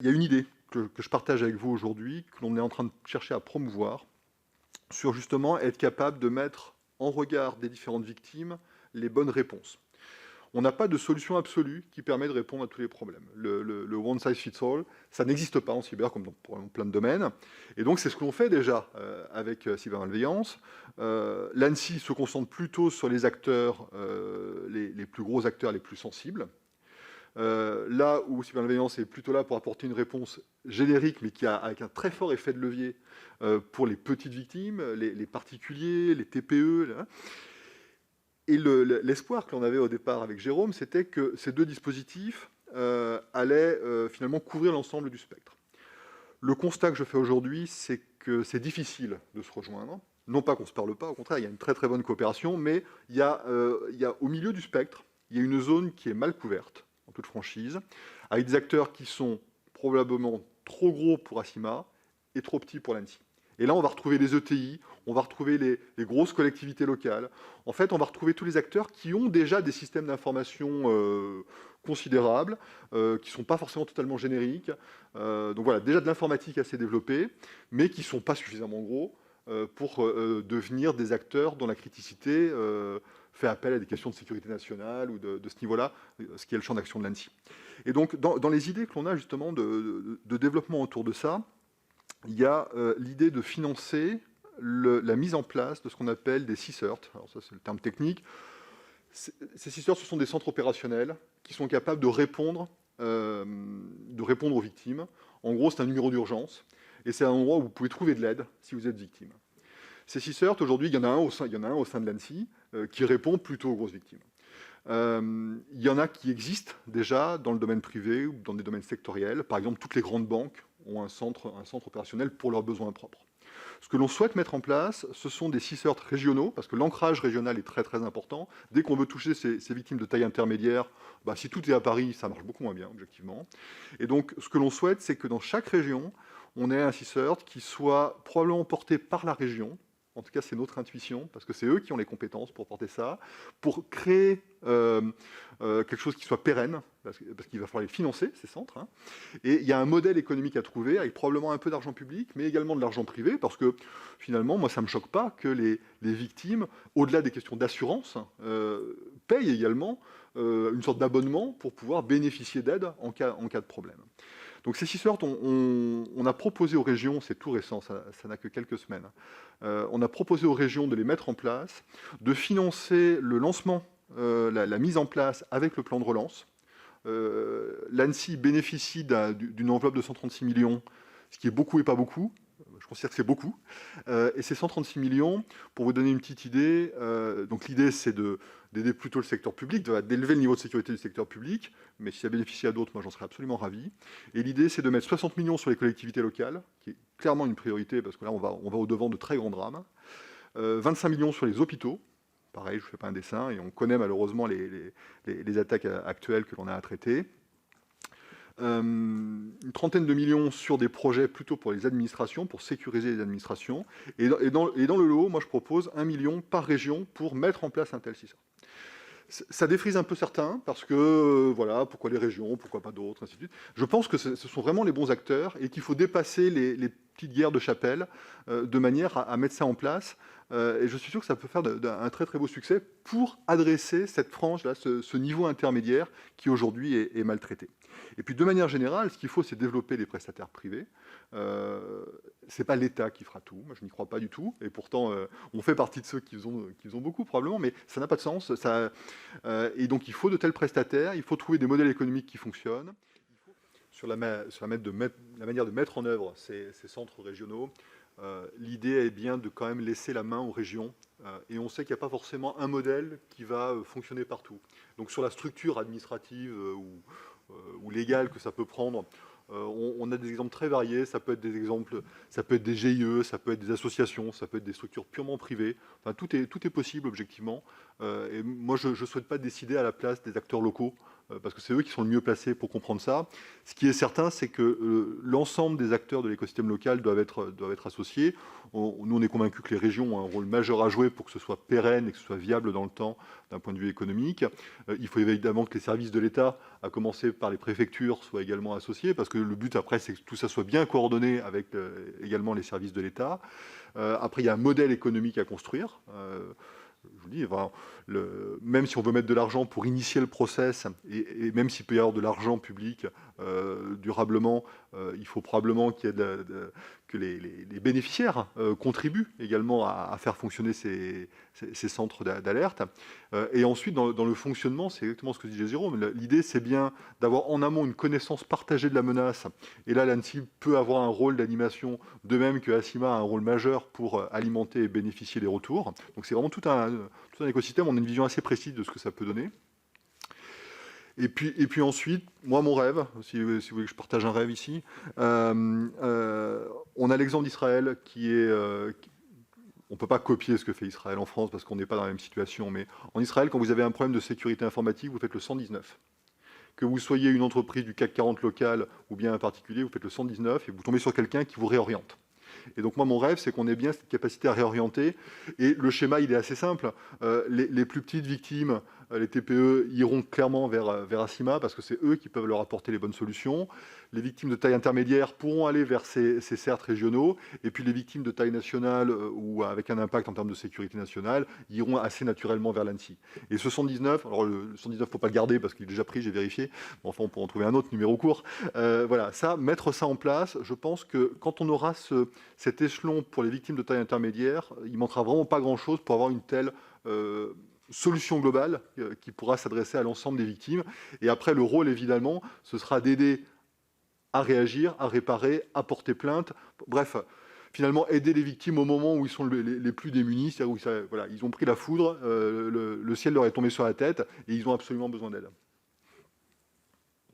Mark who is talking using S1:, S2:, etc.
S1: Il y a une idée que je partage avec vous aujourd'hui, que l'on est en train de chercher à promouvoir, sur justement être capable de mettre en regard des différentes victimes les bonnes réponses. On n'a pas de solution absolue qui permet de répondre à tous les problèmes. Le one size fits all, ça n'existe pas en cyber comme dans plein de domaines. Et donc c'est ce que l'on fait déjà avec cybermalveillance. L'ANSSI se concentre plutôt sur les acteurs, les plus gros acteurs, les plus sensibles. Là où cybermalveillance est plutôt là pour apporter une réponse générique, mais avec un très fort effet de levier pour les petites victimes, les particuliers, les TPE. Là. Et l'espoir que l'on avait au départ avec Jérôme, c'était que ces deux dispositifs allaient finalement couvrir l'ensemble du spectre. Le constat que je fais aujourd'hui, c'est que c'est difficile de se rejoindre. Non pas qu'on ne se parle pas, au contraire, il y a une très très bonne coopération, mais il y a au milieu du spectre, il y a une zone qui est mal couverte, en toute franchise, avec des acteurs qui sont probablement trop gros pour Acima et trop petits pour l'ANSSI. Et là, on va retrouver les ETI, on va retrouver les grosses collectivités locales. En fait, on va retrouver tous les acteurs qui ont déjà des systèmes d'information considérables, qui ne sont pas forcément totalement génériques. Donc voilà, déjà de l'informatique assez développée, mais qui ne sont pas suffisamment gros pour devenir des acteurs dont la criticité fait appel à des questions de sécurité nationale ou de ce niveau-là, ce qui est le champ d'action de l'ANSSI. Et donc, dans les idées que l'on a justement de développement autour de ça, il y a l'idée de financer la mise en place de ce qu'on appelle des CSIRT. Alors ça, c'est le terme technique. Ces CSIRT, ce sont des centres opérationnels qui sont capables de répondre aux victimes. En gros, c'est un numéro d'urgence et c'est un endroit où vous pouvez trouver de l'aide si vous êtes victime. Ces CSIRT, aujourd'hui, il y en a un au sein de l'ANSSI qui répond plutôt aux grosses victimes. Il y en a qui existent déjà dans le domaine privé ou dans des domaines sectoriels. Par exemple, toutes les grandes banques ont un centre opérationnel pour leurs besoins propres. Ce que l'on souhaite mettre en place, ce sont des CSIRT régionaux, parce que l'ancrage régional est très très important. Dès qu'on veut toucher ces victimes de taille intermédiaire, si tout est à Paris, ça marche beaucoup moins bien, objectivement. Et donc, ce que l'on souhaite, c'est que dans chaque région, on ait un CSIRT qui soit probablement porté par la région. En tout cas, c'est notre intuition, parce que c'est eux qui ont les compétences pour porter ça, pour créer quelque chose qui soit pérenne, parce qu'il va falloir les financer, ces centres. Hein. Et il y a un modèle économique à trouver, avec probablement un peu d'argent public, mais également de l'argent privé, parce que finalement, moi, ça ne me choque pas que les victimes, au-delà des questions d'assurance, payent également une sorte d'abonnement pour pouvoir bénéficier d'aide en cas de problème. Donc ces CSIRT, on a proposé aux régions, c'est tout récent, ça n'a que quelques semaines, on a proposé aux régions de les mettre en place, de financer le lancement, la mise en place avec le plan de relance. L'ANSSI bénéficie d'une enveloppe de 136 millions, ce qui est beaucoup et pas beaucoup. Je considère que c'est beaucoup. Et ces 136 millions, pour vous donner une petite idée, donc l'idée c'est d'aider plutôt le secteur public, d'élever le niveau de sécurité du secteur public, mais si ça bénéficie à d'autres, moi j'en serais absolument ravi. Et l'idée c'est de mettre 60 millions sur les collectivités locales, qui est clairement une priorité, parce que là on va au-devant de très grands drames. 25 millions sur les hôpitaux, pareil, je ne fais pas un dessin, et on connaît malheureusement les attaques actuelles que l'on a à traiter. Une trentaine de millions sur des projets plutôt pour les administrations, pour sécuriser les administrations. Et dans le lot, moi je propose 1 million par région pour mettre en place un tel système. Ça défrise un peu certains, parce que, voilà, pourquoi les régions, pourquoi pas d'autres, ainsi de suite. Je pense que ce sont vraiment les bons acteurs et qu'il faut dépasser les petites guerres de chapelle de manière à mettre ça en place. Et je suis sûr que ça peut faire un très très beau succès pour adresser cette frange-là, ce niveau intermédiaire qui aujourd'hui est maltraité. Et puis de manière générale, ce qu'il faut, c'est développer les prestataires privés. C'est pas l'État qui fera tout, moi je n'y crois pas du tout, et pourtant on fait partie de ceux qui ont beaucoup probablement, mais ça n'a pas de sens. Et donc il faut de tels prestataires, il faut trouver des modèles économiques qui fonctionnent. Sur la manière de mettre en œuvre ces centres régionaux, l'idée est bien de quand même laisser la main aux régions, et on sait qu'il n'y a pas forcément un modèle qui va fonctionner partout. Donc sur la structure administrative ou légale que ça peut prendre, on a des exemples très variés. Ça peut être des exemples, ça peut être des GIE, ça peut être des associations, ça peut être des structures purement privées. Enfin, tout est possible objectivement. Et moi, je ne souhaite pas décider à la place des acteurs locaux parce que c'est eux qui sont le mieux placés pour comprendre ça. Ce qui est certain, c'est que l'ensemble des acteurs de l'écosystème local doivent être associés. Nous, on est convaincus que les régions ont un rôle majeur à jouer pour que ce soit pérenne et que ce soit viable dans le temps d'un point de vue économique. Il faut évidemment que les services de l'État, à commencer par les préfectures, soient également associés, parce que le but après, c'est que tout ça soit bien coordonné avec également les services de l'État. Après, il y a un modèle économique à construire. Je vous dis, enfin, même si on veut mettre de l'argent pour initier le process, et même s'il peut y avoir de l'argent public durablement, il faut probablement qu'il y ait que les bénéficiaires contribuent également à faire fonctionner ces centres d'alerte. Et ensuite, dans le fonctionnement, c'est exactement ce que disait Jérôme. L'idée, c'est bien d'avoir en amont une connaissance partagée de la menace. Et là, l'ANSSI peut avoir un rôle d'animation, de même que ACIMA a un rôle majeur pour alimenter et bénéficier des retours. Donc c'est vraiment tout un écosystème. On a une vision assez précise de ce que ça peut donner. Et puis ensuite, moi, mon rêve, si vous voulez que je partage un rêve ici, on a l'exemple d'Israël qui est... on ne peut pas copier ce que fait Israël en France parce qu'on n'est pas dans la même situation, mais en Israël, quand vous avez un problème de sécurité informatique, vous faites le 119. Que vous soyez une entreprise du CAC 40 locale ou bien un particulier, vous faites le 119 et vous tombez sur quelqu'un qui vous réoriente. Et donc moi, mon rêve, c'est qu'on ait bien cette capacité à réorienter. Et le schéma, il est assez simple. Les plus petites victimes, les TPE, iront clairement vers ACIMA parce que c'est eux qui peuvent leur apporter les bonnes solutions. Les victimes de taille intermédiaire pourront aller vers ces CERT régionaux. Et puis les victimes de taille nationale ou avec un impact en termes de sécurité nationale iront assez naturellement vers l'ANSSI. Et ce 119, alors le 119, il ne faut pas le garder parce qu'il est déjà pris, j'ai vérifié. Enfin, on pourra en trouver un autre numéro court. Voilà, mettre ça en place, je pense que quand on aura cet échelon pour les victimes de taille intermédiaire, il ne manquera vraiment pas grand-chose pour avoir une telle solution globale qui pourra s'adresser à l'ensemble des victimes. Et après, le rôle, évidemment, ce sera d'aider à réagir, à réparer, à porter plainte. Bref, finalement, aider les victimes au moment où ils sont les plus démunis, c'est-à-dire où voilà, ils ont pris la foudre, le ciel leur est tombé sur la tête et ils ont absolument besoin d'aide.